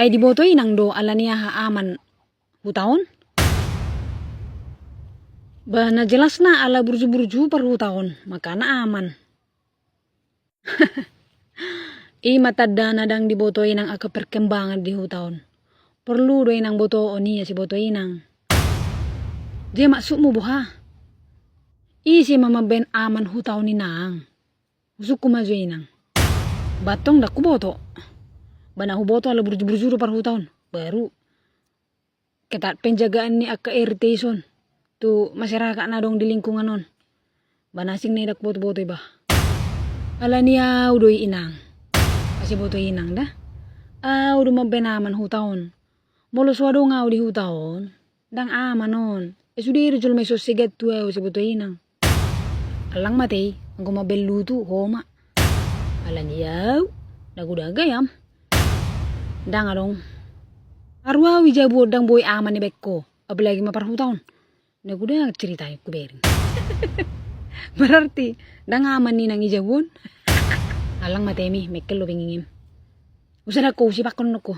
Ay dibotoy nang do ala niya haaman hutaon. Ba na jelas na ala burju-burju per hutaon, maka na aman. Matanda na dang dibotoy nang aka perkembangan di hutaon. Perlu doy nang boto niya si botoy nang. Dia maksud mo buha. Si mama ben aman hutaon ni nang. Usuk kumajoy nang. Batong dak kuboto. Bana huboto ala burju-burju par hutaon. Baru ketat penjagaan ni aka irritation. Tu masyarakat na dong di lingkungan non. Banasing ni dak boto-boto ba. Ala niya udoy inang. Kasi boto inang dah. Udah mabenaman hutaon. Molos wado nga di hutaon. Dang aman non. Sudah irjul may sosigat tuwa si boto inang. Alang matay. Ang kumabelu tu homa. Ala niya. Dagudagayam. Dang adong. Arwa wijabu dang boy aman ni bekko. Apalagi maparhutaon. Naguda cerita ko berin. Berarti dang aman ni nang ijabun. Alang matemi mekel lo pengingin. Usah ako si pakon ko.